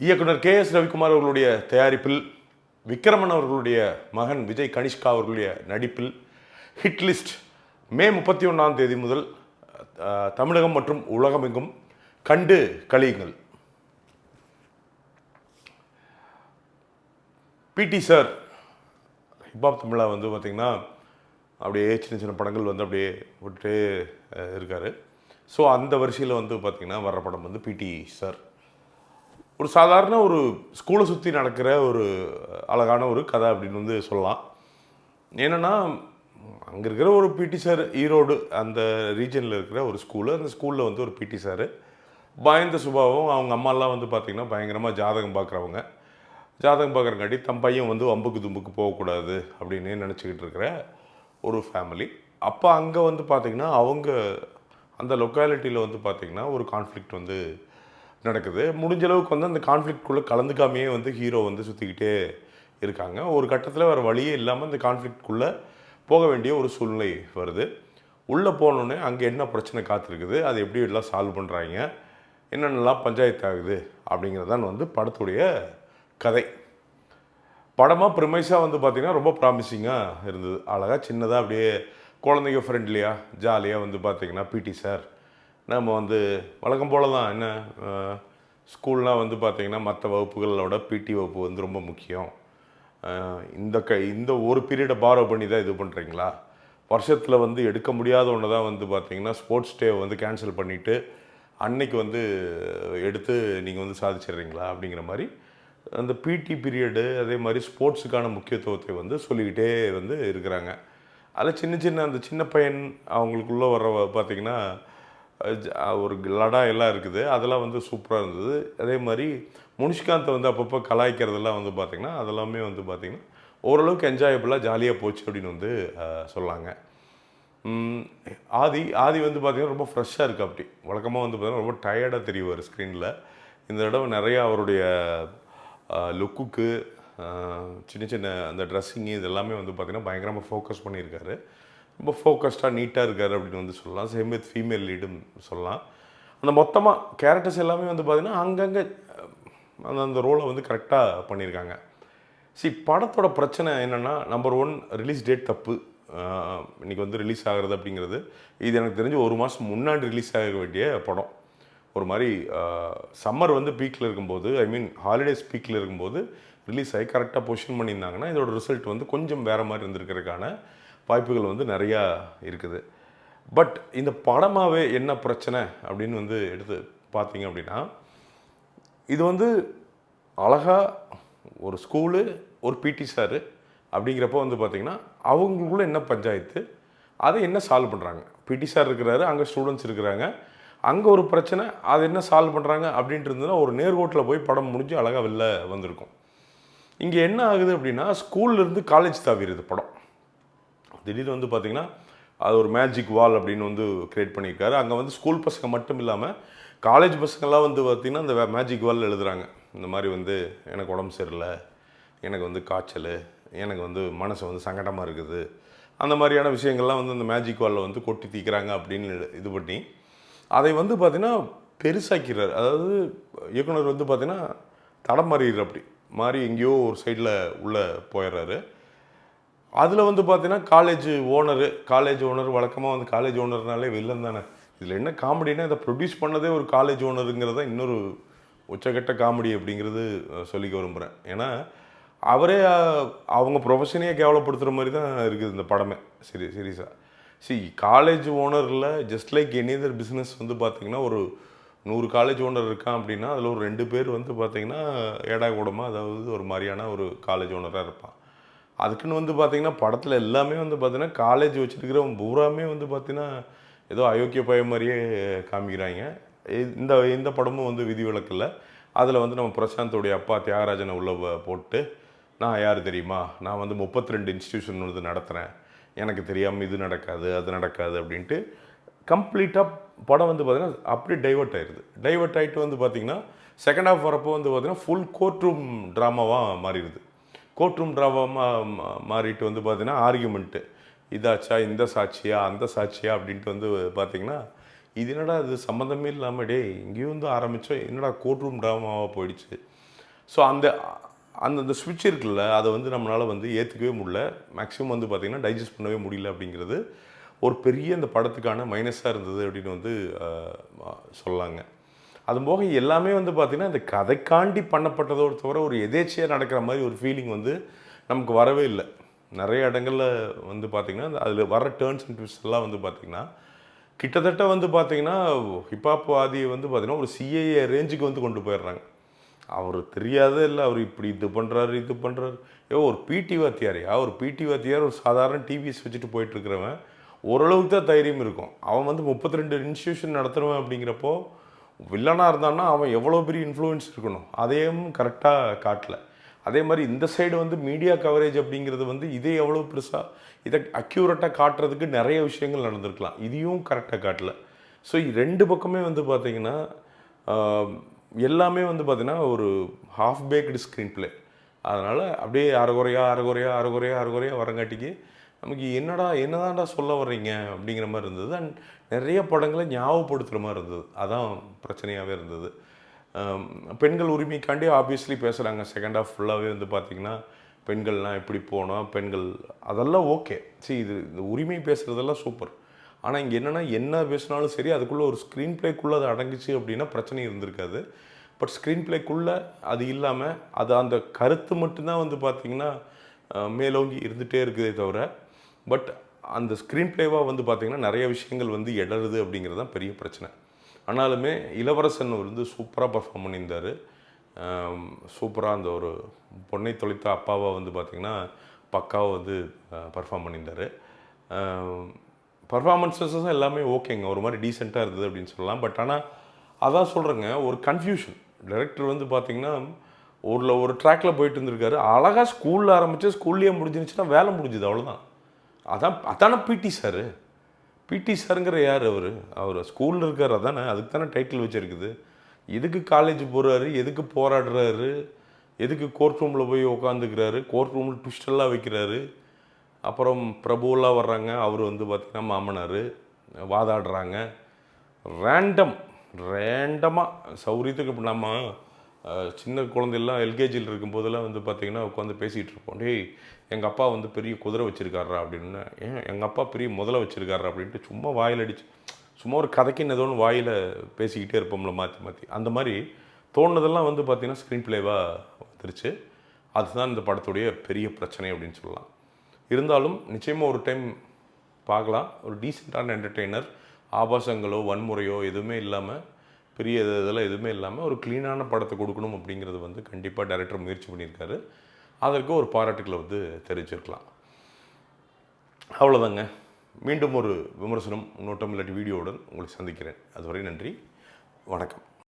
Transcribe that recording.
இயக்குனர் கே.எஸ். ரவிக்குமார் அவர்களுடைய தயாரிப்பில் விக்ரமன் அவர்களுடைய மகன் விஜய் கனிஷ்கா அவர்களுடைய நடிப்பில் ஹிட் லிஸ்ட் மே 31ஆம் தேதி முதல் தமிழகம் மற்றும் உலகமெங்கும் கண்டு கழியுங்கள். பிடி சார் ஹிப்ஹாப் தமிழாக வந்து பார்த்திங்கன்னா அப்படியே சின்ன சின்ன படங்கள் வந்து அப்படியே விட்டுட்டே இருக்கார். ஸோ அந்த வரிசையில் வந்து பார்த்திங்கன்னா வர்ற படம் வந்து பிடி சார். ஒரு சாதாரண ஒரு ஸ்கூலை சுற்றி நடக்கிற ஒரு அழகான ஒரு கதை அப்படின்னு வந்து சொல்லலாம். ஏன்னா அங்கே இருக்கிற ஒரு பிடி சார் ஈரோடு அந்த ரீஜனில் இருக்கிற ஒரு ஸ்கூலு, அந்த ஸ்கூலில் வந்து ஒரு பிடி சார் பயந்த சுபாவம். அவங்க அம்மாலாம் வந்து பார்த்திங்கன்னா பயங்கரமாக ஜாதகம் பார்க்குறவங்க. ஜாதகம் பார்க்குறங்காட்டி தம் பையன் வந்து அம்புக்கு தும்புக்கு போகக்கூடாது அப்படின்னு நினச்சிக்கிட்டு இருக்கிற ஒரு ஃபேமிலி. அப்போ அங்கே வந்து பார்த்திங்கன்னா அவங்க அந்த லொக்காலிட்டியில் வந்து பார்த்திங்கன்னா ஒரு கான்ஃப்ளிக்ட் வந்து நடக்குது. முடிஞ்ச அளவுக்கு வந்து அந்த கான்ஃப்ளிக்ட்குள்ளே கலந்துக்காமையே வந்து ஹீரோ வந்து சுற்றிக்கிட்டே இருக்காங்க. ஒரு கட்டத்தில் வேறு வழியே இல்லாமல் அந்த கான்ஃப்ளிக்ட்குள்ளே போக வேண்டிய ஒரு சூழ்நிலை வருது. உள்ளே போனோடனே அங்கே என்ன பிரச்சனை காத்திருக்குது, அதை எப்படி எல்லாம் சால்வ் பண்ணுறாங்க, என்னென்னலாம் பஞ்சாயத்து ஆகுது அப்படிங்கிறதான் வந்து படத்துடைய கதை. படமாக ப்ரிமைஸாக வந்து பார்த்திங்கன்னா ரொம்ப ப்ராமிசிங்காக இருந்தது. அழகாக சின்னதாக அப்படியே குழந்தைங்க ஃப்ரெண்ட்லியாக ஜாலியாக வந்து பார்த்திங்கன்னா பிடி சார் நம்ம வந்து வழக்கம் போல தான். என்ன ஸ்கூல்லாம் வந்து பார்த்திங்கன்னா மற்ற வகுப்புகளோட பிடி வகுப்பு வந்து ரொம்ப முக்கியம். இந்த ஒரு பீரியடை பாரோ பண்ணி தான் இது பண்ணுறீங்களா, வருஷத்தில் வந்து எடுக்க முடியாத ஒன்று தான் வந்து பார்த்திங்கன்னா ஸ்போர்ட்ஸ் டே வந்து கேன்சல் பண்ணிவிட்டு அன்னைக்கு வந்து எடுத்து நீங்கள் வந்து சாதிச்சிடுறீங்களா அப்படிங்கிற மாதிரி அந்த பிடி பீரியடு அதே மாதிரி ஸ்போர்ட்ஸுக்கான முக்கியத்துவத்தை வந்து சொல்லிக்கிட்டே வந்து இருக்கிறாங்க. அதில் சின்ன சின்ன அந்த சின்ன பையன் அவங்களுக்குள்ளே வர்ற பார்த்திங்கன்னா ஒரு லடா எல்லாம் இருக்குது. அதெல்லாம் வந்து சூப்பராக இருந்தது. அதே மாதிரி முனிஷ்காந்தை வந்து அப்பப்போ கலாய்க்கிறதெல்லாம் வந்து பார்த்திங்கன்னா அதெல்லாமே வந்து பார்த்திங்கன்னா ஓரளவுக்கு என்ஜாயபுளாக ஜாலியாக போச்சு அப்படின்னு வந்து சொல்லாங்க. ஆதி வந்து பார்த்திங்கன்னா ரொம்ப ஃப்ரெஷ்ஷாக இருக்குது. அப்படி வழக்கமாக வந்து பார்த்திங்கன்னா ரொம்ப டயர்டாக தெரியுவார் ஸ்க்ரீனில். இந்த தடவை நிறையா அவருடைய லுக்குக்கு சின்ன சின்ன அந்த ட்ரெஸ்ஸிங்கு இதெல்லாமே வந்து பார்த்திங்கன்னா பயங்கரமாக ஃபோக்கஸ் பண்ணியிருக்காரு. ரொம்ப ஃபோக்கஸ்டாக நீட்டாக இருக்கார் அப்படின்னு வந்து சொல்லலாம். சேம் வித் ஃபீமேல் லீடும் சொல்லலாம். அந்த மொத்தமாக கேரக்டர்ஸ் எல்லாமே வந்து பார்த்திங்கன்னா அங்கங்கே அந்த ரோலை வந்து கரெக்டாக பண்ணியிருக்காங்க. படத்தோட பிரச்சனை என்னென்னா, நம்பர் 1 ரிலீஸ் டேட் தப்பு. இன்றைக்கி வந்து ரிலீஸ் ஆகிறது அப்படிங்கிறது இது எனக்கு தெரிஞ்சு ஒரு மாதம் முன்னாடி ரிலீஸ் ஆக வேண்டிய படம். ஒரு மாதிரி சம்மர் வந்து பீக்கில் இருக்கும்போது, ஐ மீன் ஹாலிடேஸ் பீக்கில் இருக்கும்போது ரிலீஸ் ஆகி கரெக்டாக பொசிஷன் பண்ணியிருந்தாங்கன்னா இதோட ரிசல்ட் வந்து கொஞ்சம் வேறு மாதிரி இருந்திருக்கிறதுக்கான வாய்ப்புகள் வந்து நிறையா இருக்குது. பட் இந்த படமாகவே என்ன பிரச்சனை அப்படின்னு வந்து எடுத்து பார்த்தீங்க அப்படின்னா, இது வந்து அழகாக ஒரு ஸ்கூலு ஒரு பிடி சாரு அப்படிங்கிறப்போ வந்து பார்த்திங்கன்னா அவங்களுக்குள்ள என்ன பஞ்சாயத்து, அதை என்ன சால்வ் பண்ணுறாங்க. பிடி சார் இருக்கிறாரு, அங்கே ஸ்டூடெண்ட்ஸ் இருக்கிறாங்க, அங்கே ஒரு பிரச்சனை, அதை என்ன சால்வ் பண்ணுறாங்க அப்படின்ட்டு இருந்ததுன்னா ஒரு நேர்கோட்டில் போய் படம் முடிஞ்சு அழகாக வெளில வந்திருக்கும். இங்கே என்ன ஆகுது அப்படின்னா, ஸ்கூல்லேருந்து காலேஜ் தாவிடுது படம். திடீர்னு வந்து பார்த்திங்கன்னா அது ஒரு மேஜிக் வால் அப்படின்னு வந்து க்ரியேட் பண்ணியிருக்காரு. அங்கே வந்து ஸ்கூல் பசங்க மட்டும் இல்லாமல் காலேஜ் பசங்கள்லாம் வந்து பார்த்திங்கன்னா அந்த மேஜிக் வால் எழுதுகிறாங்க. இந்த மாதிரி வந்து எனக்கு உடம்பு சரியில்லை, எனக்கு வந்து காய்ச்சல், எனக்கு வந்து மனசு வந்து சங்கடமாக இருக்குது, அந்த மாதிரியான விஷயங்கள்லாம் வந்து அந்த மேஜிக் வாலில் வந்து கொட்டி தீக்கிறாங்க அப்படின்னு இது பண்ணி அதை வந்து பார்த்திங்கன்னா பெருசாக்கிறார். அதாவது இயக்குனர் வந்து பார்த்திங்கன்னா தடம் மாறிடுற அப்படி மாறி எங்கேயோ ஒரு சைடில் உள்ளே போயிடுறாரு. அதில் வந்து பார்த்தீங்கன்னா காலேஜ் ஓனர் வழக்கமாக வந்து காலேஜ் ஓனர்னாலே வில்லன் தானே. இதில் என்ன காமெடினா இதை ப்ரொடியூஸ் பண்ணதே ஒரு காலேஜ் ஓனருங்கிறத இன்னொரு உச்சக்கட்ட காமெடி அப்படிங்கிறது சொல்லிக்க விரும்புகிறேன். ஏன்னா அவரே அவங்க ப்ரொஃபஷனையே கேவலப்படுத்துகிற மாதிரி தான் இருக்குது இந்த படமே. சீரியஸாக காலேஜ் ஓனரில் just like any other business வந்து பார்த்திங்கன்னா ஒரு 100 காலேஜ் ஓனர் இருக்கான் அப்படின்னா அதில் ஒரு 2 பேர் வந்து பார்த்திங்கன்னா ஏடா கூடமாக அதாவது ஒரு மாதிரியான ஒரு காலேஜ் ஓனராக இருப்பான். அதுக்குன்னு வந்து பார்த்திங்கன்னா படத்தில் எல்லாமே வந்து பார்த்திங்கன்னா காலேஜ் வச்சுருக்கிறவங்க பூராமே வந்து பார்த்திங்கன்னா ஏதோ அயோக்கிய பையன் மாதிரியே காமிக்கிறாங்க. இந்த படமும் வந்து விதிவிலக்கில்லை. அதில் வந்து நம்ம பிரசாந்தோடைய அப்பா தியாகராஜனை உள்ள போட்டு, நான் யார் தெரியுமா, நான் வந்து 32 இன்ஸ்டியூஷன் வந்து நடத்துகிறேன், எனக்கு தெரியாமல் இது நடக்காது அது நடக்காது அப்படின்ட்டு கம்ப்ளீட்டாக படம் வந்து பார்த்திங்கன்னா அப்படியே டைவர்ட் ஆகிட்டு வந்து பார்த்திங்கன்னா செகண்ட் ஹாஃப் வரப்போ வந்து பார்த்திங்கன்னா ஃபுல் கோர்ட் ரூம் ட்ராமாவாக மாறிடுது. கோர்ட் ரூம் ட்ராமாவாக மாறிட்டு வந்து பார்த்திங்கன்னா ஆர்கியூமெண்ட்டு, இதாச்சா இந்த சாட்சியா அந்த சாட்சியா அப்படின்ட்டு வந்து பார்த்திங்கன்னா இது என்னடா இது சம்மந்தமே இல்லாமல் எங்கேயும் வந்து ஆரம்பித்தோம், என்னடா கோர்ட் ரூம் ட்ராமாவாக போயிடுச்சு ஸோ அந்த ஸ்விட்ச் இருக்குல்ல, அதை வந்து நம்மளால் வந்து ஏற்றுக்கவே முடியல. மேக்ஸிமம் வந்து பார்த்திங்கன்னா டைஜஸ்ட் பண்ணவே முடியல அப்படிங்கிறது ஒரு பெரிய இந்த படத்துக்கான மைனஸாக இருந்தது அப்படின்னு வந்து சொல்லலாங்க. அது போக எல்லாமே வந்து பார்த்திங்கன்னா இந்த கதைக்காண்டி பண்ணப்பட்டதோடு தவிர ஒரு எதேச்சியாக நடக்கிற மாதிரி ஒரு ஃபீலிங் வந்து நமக்கு வரவே இல்லை. நிறைய இடங்களில் வந்து பார்த்திங்கன்னா அதில் வர டேர்ன்ஸ் அண்ட் ட்விஸ்ட் எல்லாம் வந்து பார்த்திங்கன்னா கிட்டத்தட்ட வந்து பார்த்திங்கன்னா ஹிப்ஹாப் வாதியை வந்து பார்த்திங்கன்னா ஒரு சிஏஏ ரேஞ்சுக்கு வந்து கொண்டு போயிடுறாங்க. அவர் தெரியாதே இல்லை, அவர் இப்படி இது பண்ணுறாரு இது பண்ணுறாரு. ஒரு பிடி வாத்தியாரையா, ஒரு பிடி வாத்தியார் ஒரு சாதாரண டிவிஎஸ் வச்சுட்டு போயிட்டுருக்கிறவன் ஓரளவுக்கு தான் தைரியம் இருக்கும். அவன் வந்து 32 இன்ஸ்டியூஷன் நடத்துகிறவன் அப்படிங்கிறப்போ வில்லனாக இருந்தான்னா அவன் எவ்வளோ பெரிய இன்ஃப்ளூயன்ஸ் இருக்கணும், அதையும் கரெக்டாக காட்டல. அதே மாதிரி இந்த சைடு வந்து மீடியா கவரேஜ் அப்படிங்கிறது வந்து இதே எவ்வளோ பெருசாக இதை அக்யூரேட்டாக காட்டுறதுக்கு நிறைய விஷயங்கள் நடந்திருக்கலாம், இதையும் கரெக்டாக காட்டல. ஸோ ரெண்டு பக்கமே வந்து பார்த்திங்கன்னா எல்லாமே வந்து பார்த்திங்கன்னா ஒரு ஹாஃப் பேக்டு ஸ்க்ரீன் பிளே. அதனால் அப்படியே அரைகுறையாக வரங்காட்டிக்கு நமக்கு என்னதான்டா சொல்ல வர்றீங்க அப்படிங்கிற மாதிரி இருந்தது. அண்ட் நிறைய படங்களை ஞாபகப்படுத்துகிற மாதிரி இருந்தது. அதான் பிரச்சனையாகவே இருந்தது. பெண்கள் உரிமைக்காண்டி ஆப்வியஸ்லி பேசுகிறாங்க. செகண்ட் ஹாஃப் ஃபுல்லாகவே வந்து பார்த்திங்கன்னா பெண்கள்லாம் எப்படி போனோம், பெண்கள் அதெல்லாம் ஓகே. சரி, இந்த உரிமை பேசுகிறதெல்லாம் சூப்பர். ஆனால் இங்கே என்னென்னா என்ன பேசினாலும் சரி அதுக்குள்ளே ஒரு ஸ்க்ரீன் பிளேக்குள்ளே அது அடங்கிச்சு அப்படின்னா பிரச்சனை இருந்திருக்காது. பட் ஸ்க்ரீன் பிளேக்குள்ளே அது இல்லாமல் அது அந்த கருத்து மட்டும்தான் வந்து பார்த்திங்கன்னா மேலோங்கி இருந்துகிட்டே இருக்குதே தவிர, பட் அந்த ஸ்க்ரீன் பிளேவாக வந்து பார்த்திங்கன்னா நிறைய விஷயங்கள் வந்து இடருது அப்படிங்கிறது தான் பெரிய பிரச்சனை. ஆனாலுமே இளவரசன் வந்து சூப்பராக பர்ஃபார்ம் பண்ணியிருந்தார். சூப்பராக அந்த ஒரு பொண்ணை தொலைத்த அப்பாவாக வந்து பார்த்திங்கன்னா பக்காவாக வந்து பர்ஃபார்ம் பண்ணியிருந்தார். பர்ஃபார்மன்ஸஸும் எல்லாமே ஓகேங்க, ஒரு மாதிரி டீசெண்டாக இருந்தது அப்படின்னு சொல்லலாம். பட் ஆனால் அதான் சொல்கிறேங்க, ஒரு கன்ஃபியூஷன். டைரக்டர் வந்து பார்த்திங்கன்னா ஒரு ட்ராக்கில் போயிட்டு இருந்திருக்காரு. அழகாக ஸ்கூலில் ஆரம்பித்து ஸ்கூல்லேயே முடிஞ்சிருச்சுன்னா வேலை முடிஞ்சுது, அவ்வளோதான். அதானே பிடி சார். பிடி சாருங்கிற யார்? அவர் ஸ்கூலில் இருக்கார், அதானே, அதுக்கு தானே டைட்டில் வச்சுருக்குது. எதுக்கு காலேஜ் போகிறாரு, எதுக்கு போராடுறாரு, எதுக்கு கோர்ட் ரூமில் போய் உட்காந்துக்கிறாரு, கோர்ட் ரூமில் ட்விஸ்டெல்லாம் வைக்கிறாரு. அப்புறம் பிரபுவெல்லாம் வர்றாங்க, அவர் வந்து பார்த்திங்கன்னா மாமனார் வாதாடுறாங்க. ரேண்டமாக சௌரியத்துக்கு இப்போ நம்ம சின்ன குழந்தையெல்லாம் எல்கேஜியில் இருக்கும்போதெல்லாம் வந்து பார்த்திங்கன்னா உட்காந்து பேசிகிட்டு இருப்போம். டேய், எங்கள் அப்பா வந்து பெரிய குதிரை வச்சுருக்காரா அப்படின்னு. எங்கள் அப்பா பெரிய முதலை வச்சுருக்காரா அப்படின்ட்டு சும்மா வாயில் அடிச்சு சும்மா ஒரு கதைக்குன்னு ஏதோ ஒன்று வாயில் பேசிக்கிட்டே இருப்போம்ல மாற்றி. அந்த மாதிரி தோணுனதெல்லாம் வந்து பார்த்திங்கன்னா ஸ்க்ரீன் பிளேவாக வந்துருச்சு. அதுதான் இந்த படத்துடைய பெரிய பிரச்சனை அப்படின்னு சொல்லலாம். இருந்தாலும் நிச்சயமாக ஒரு டைம் பார்க்கலாம். ஒரு டீசெண்டான என்டர்டெய்னர், ஆபாசங்களோ வன்முறையோ எதுவுமே இல்லாமல், பெரிய இதெல்லாம் எதுவுமே இல்லாமல் ஒரு க்ளீனான படத்தை கொடுக்கணும் அப்படிங்கிறது வந்து கண்டிப்பாக டைரக்டர் முயற்சி பண்ணியிருக்காரு. அதற்கு ஒரு பாராட்டுக்களை வந்து தெரிவிச்சிருக்கலாம். அவ்வளோதாங்க. மீண்டும் ஒரு விமர்சனம், முன்னோட்டம் இல்லாட்டி வீடியோவுடன் உங்களை சந்திக்கிறேன். அதுவரை நன்றி, வணக்கம்.